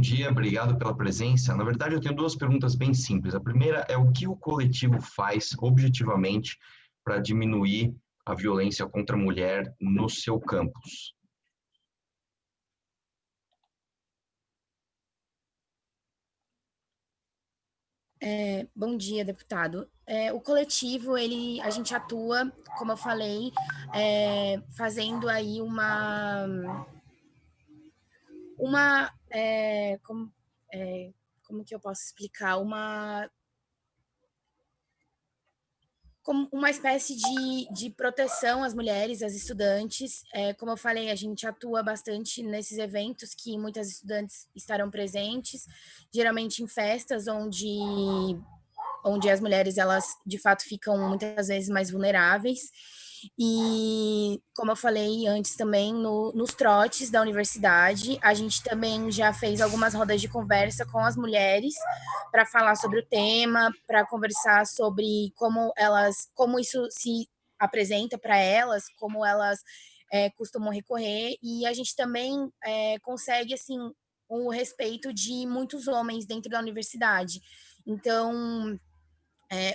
dia, obrigado pela presença. Na verdade, eu tenho duas perguntas bem simples. A primeira é o que o coletivo faz objetivamente para diminuir a violência contra a mulher no seu campus? Bom dia, deputado. O coletivo, a gente atua, como eu falei, fazendo aí uma como que eu posso explicar? Como uma espécie de proteção às mulheres, às estudantes. Como eu falei, a gente atua bastante nesses eventos que muitas estudantes estarão presentes, geralmente em festas onde as mulheres, elas, de fato, ficam muitas vezes mais vulneráveis. E, como eu falei antes também, nos trotes da universidade, a gente também já fez algumas rodas de conversa com as mulheres para falar sobre o tema, para conversar sobre como isso se apresenta para elas, como elas costumam recorrer, e a gente também consegue, assim, o respeito de muitos homens dentro da universidade. Então,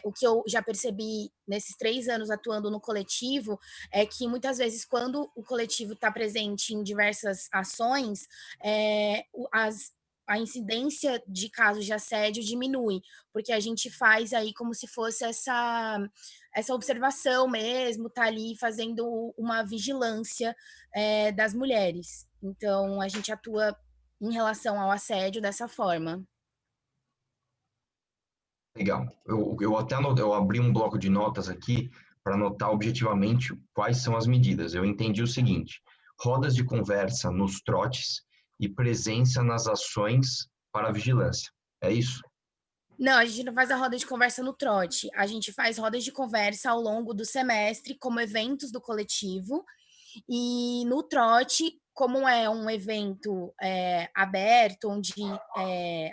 o que eu já percebi nesses 3 anos atuando no coletivo é que muitas vezes, quando o coletivo está presente em diversas ações, a incidência de casos de assédio diminui, porque a gente faz aí como se fosse essa observação mesmo, tá ali fazendo uma vigilância das mulheres. Então, a gente atua em relação ao assédio dessa forma. Legal. Eu abri um bloco de notas aqui para anotar objetivamente quais são as medidas. Eu entendi o seguinte: rodas de conversa nos trotes e presença nas ações para a vigilância. É isso? Não, a gente não faz a roda de conversa no trote, a gente faz rodas de conversa ao longo do semestre, como eventos do coletivo, e no trote, como é um evento aberto, onde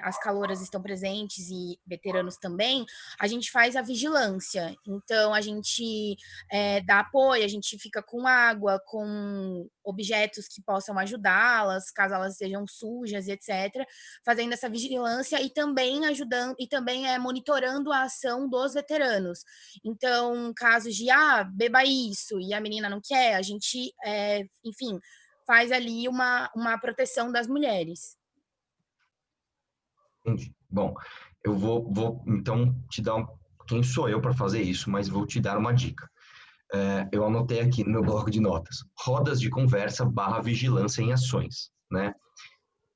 as caloras estão presentes e veteranos também, a gente faz a vigilância. Então, a gente dá apoio, a gente fica com água, com objetos que possam ajudá-las, caso elas estejam sujas, etc., fazendo essa vigilância e também ajudando, e também monitorando a ação dos veteranos. Então, casos de, beba isso, e a menina não quer, a gente, enfim, faz ali uma proteção das mulheres. Entendi. Bom, eu vou então te dar quem sou eu para fazer isso, mas vou te dar uma dica. Eu anotei aqui no meu bloco de notas: rodas de conversa barra vigilância em ações, né?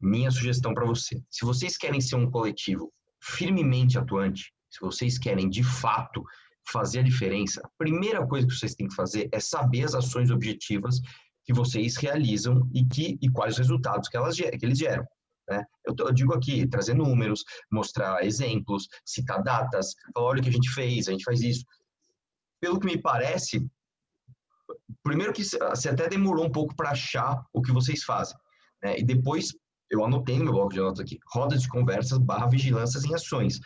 Minha sugestão para você: se vocês querem ser um coletivo firmemente atuante, se vocês querem de fato fazer a diferença, a primeira coisa que vocês têm que fazer é saber as ações objetivas que vocês realizam e quais os resultados que eles geram. Né? Eu digo aqui, trazer números, mostrar exemplos, citar datas, falar: olha o que a gente fez, a gente faz isso. Pelo que me parece, primeiro que você até demorou um pouco para achar o que vocês fazem, né? E depois eu anotei no meu bloco de notas aqui: rodas de conversas barra vigilâncias em ações.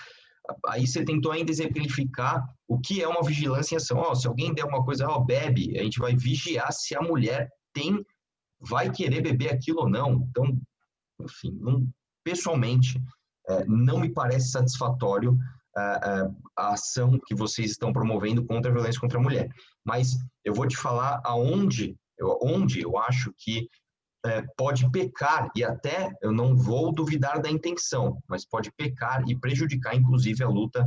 Aí você tentou ainda exemplificar o que é uma vigilância em ação. Se alguém der uma coisa, bebe, a gente vai vigiar se a mulher vai querer beber aquilo ou não. Então, enfim, pessoalmente, não me parece satisfatório a ação que vocês estão promovendo contra a violência contra a mulher. Mas eu vou te falar onde eu acho que pode pecar, e até eu não vou duvidar da intenção, mas pode pecar e prejudicar, inclusive, a luta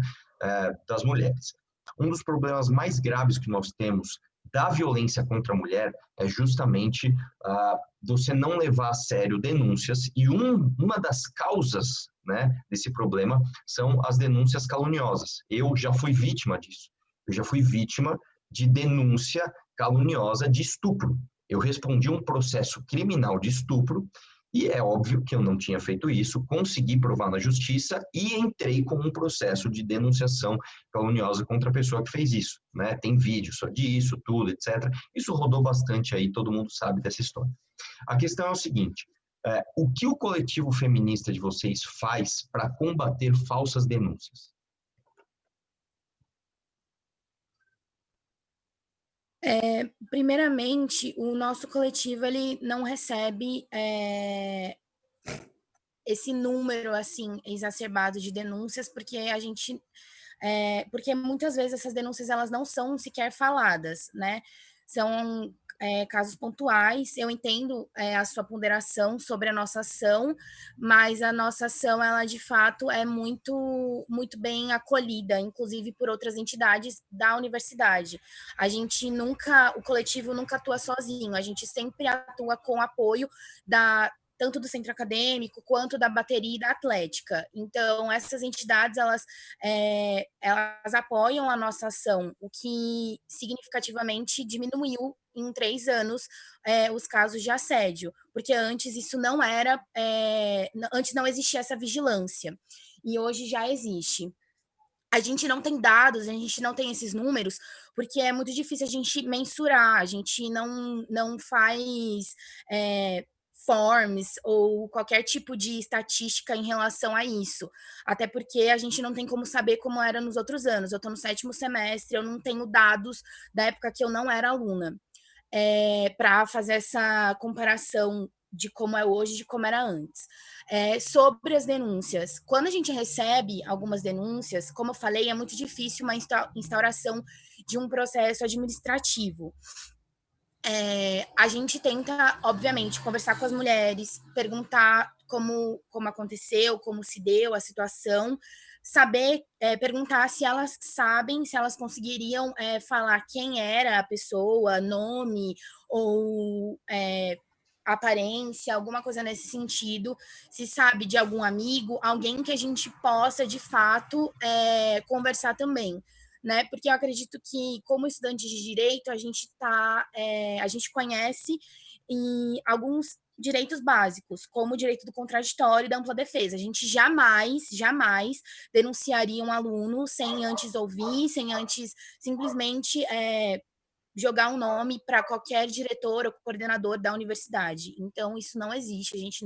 das mulheres. Um dos problemas mais graves que nós temos da violência contra a mulher é justamente você não levar a sério denúncias, e uma das causas, né, desse problema são as denúncias caluniosas. Eu já fui vítima disso. Eu já fui vítima de denúncia caluniosa de estupro. Eu respondi um processo criminal de estupro, e é óbvio que eu não tinha feito isso, consegui provar na justiça e entrei com um processo de denunciação caluniosa contra a pessoa que fez isso, né? Tem vídeo só disso, tudo, etc. Isso rodou bastante aí, todo mundo sabe dessa história. A questão é o seguinte: o que o coletivo feminista de vocês faz para combater falsas denúncias? Primeiramente, o nosso coletivo, ele não recebe esse número, assim, exacerbado de denúncias, porque a gente porque muitas vezes essas denúncias elas não são sequer faladas, né? São casos pontuais. Eu entendo a sua ponderação sobre a nossa ação, mas a nossa ação, ela de fato é muito bem acolhida, inclusive por outras entidades da universidade. O coletivo nunca atua sozinho, a gente sempre atua com apoio tanto do centro acadêmico quanto da bateria e da atlética. Então, essas entidades, elas apoiam a nossa ação, o que significativamente diminuiu em 3 anos os casos de assédio, porque antes isso não era, antes não existia essa vigilância, e hoje já existe. A gente não tem dados, a gente não tem esses números, porque é muito difícil a gente mensurar, a gente não faz forms ou qualquer tipo de estatística em relação a isso. Até porque a gente não tem como saber como era nos outros anos. Eu estou no 7º semestre, eu não tenho dados da época que eu não era aluna, para fazer essa comparação de como é hoje e de como era antes. Sobre as denúncias, quando a gente recebe algumas denúncias, como eu falei, é muito difícil uma instauração de um processo administrativo. A gente tenta, obviamente, conversar com as mulheres, perguntar como aconteceu, como se deu a situação, perguntar se elas sabem, se elas conseguiriam falar quem era a pessoa, nome ou aparência, alguma coisa nesse sentido, se sabe de algum amigo, alguém que a gente possa, de fato, conversar também. Né? Porque eu acredito que, como estudante de direito, a gente conhece alguns direitos básicos, como o direito do contraditório e da ampla defesa. A gente jamais denunciaria um aluno sem antes ouvir, sem antes simplesmente jogar um nome para qualquer diretor ou coordenador da universidade. Então, isso não existe, a gente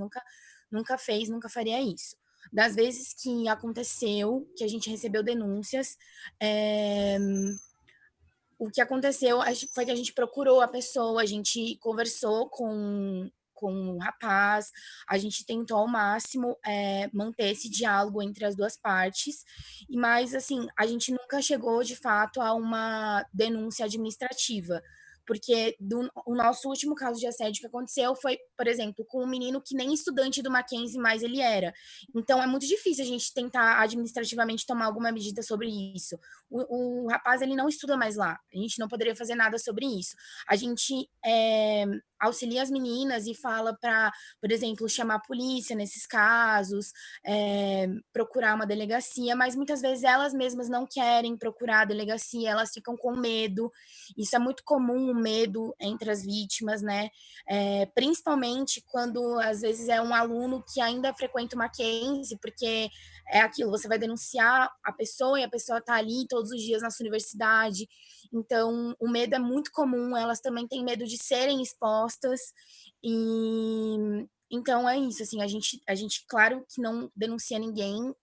nunca fez, nunca faria isso. Das vezes que aconteceu, que a gente recebeu denúncias, o que aconteceu foi que a gente procurou a pessoa, a gente conversou com o rapaz, a gente tentou ao máximo manter esse diálogo entre as duas partes, mas assim, a gente nunca chegou de fato a uma denúncia administrativa, porque o nosso último caso de assédio que aconteceu foi, por exemplo, com um menino que nem estudante do Mackenzie mais ele era. Então, é muito difícil a gente tentar administrativamente tomar alguma medida sobre isso. O rapaz, ele não estuda mais lá. A gente não poderia fazer nada sobre isso. A gente auxilia as meninas e fala para, por exemplo, chamar a polícia nesses casos, procurar uma delegacia, mas muitas vezes elas mesmas não querem procurar a delegacia, elas ficam com medo. Isso é muito comum, o medo entre as vítimas, né? Principalmente quando, às vezes, é um aluno que ainda frequenta o Mackenzie, porque é aquilo, você vai denunciar a pessoa e a pessoa está ali todos os dias na sua universidade. Então, o medo é muito comum, elas também têm medo de serem expostas. E então é isso, assim, a gente claro que não denuncia ninguém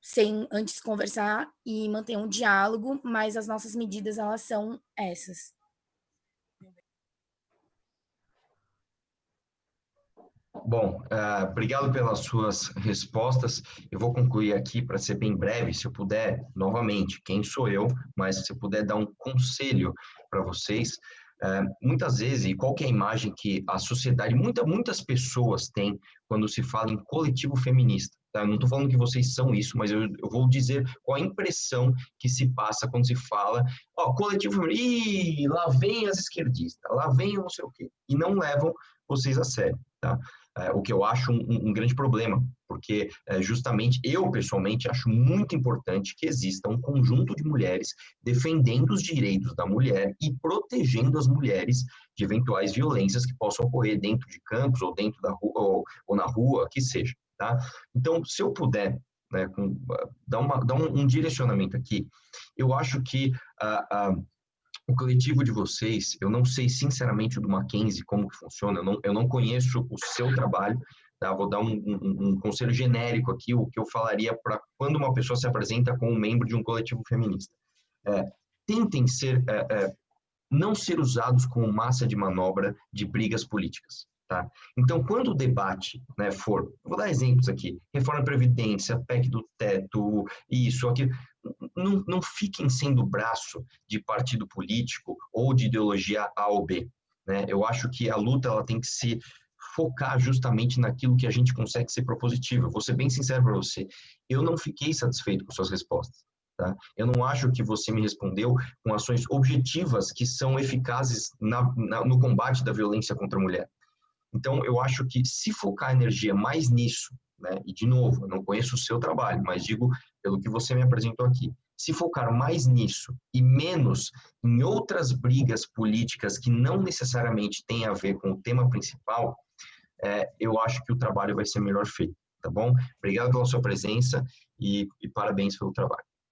sem antes conversar e manter um diálogo, mas as nossas medidas, elas são essas. Bom, obrigado pelas suas respostas. Eu vou concluir aqui para ser bem breve, se eu puder, novamente, quem sou eu, mas se eu puder dar um conselho para vocês. Muitas vezes, e qual que é a imagem que a sociedade, muitas pessoas têm quando se fala em coletivo feminista? Tá? Eu não estou falando que vocês são isso, mas eu vou dizer qual a impressão que se passa quando se fala, coletivo feminista, lá vem as esquerdistas, lá vem não sei o quê, e não levam vocês a sério, tá? O que eu acho um grande problema, porque justamente eu, pessoalmente, acho muito importante que exista um conjunto de mulheres defendendo os direitos da mulher e protegendo as mulheres de eventuais violências que possam ocorrer dentro de campos ou dentro da rua, ou na rua, que seja, tá? Então, se eu puder, né, dar um direcionamento aqui, eu acho que o coletivo de vocês, eu não sei sinceramente o do Mackenzie como que funciona, eu não conheço o seu trabalho, tá? Vou dar um conselho genérico aqui, o que eu falaria para quando uma pessoa se apresenta como membro de um coletivo feminista. Tentem não ser usados como massa de manobra de brigas políticas. Tá? Então, quando o debate, né, for, vou dar exemplos aqui, reforma da Previdência, PEC do teto, isso, aquilo, não fiquem sendo braço de partido político ou de ideologia A ou B. Né? Eu acho que a luta ela tem que se focar justamente naquilo que a gente consegue ser propositivo. Eu vou ser bem sincero para você, eu não fiquei satisfeito com suas respostas. Tá? Eu não acho que você me respondeu com ações objetivas que são eficazes no combate da violência contra a mulher. Então, eu acho que se focar a energia mais nisso, né, e de novo, eu não conheço o seu trabalho, mas digo pelo que você me apresentou aqui, se focar mais nisso e menos em outras brigas políticas que não necessariamente têm a ver com o tema principal, eu acho que o trabalho vai ser melhor feito, tá bom? Obrigado pela sua presença e parabéns pelo trabalho.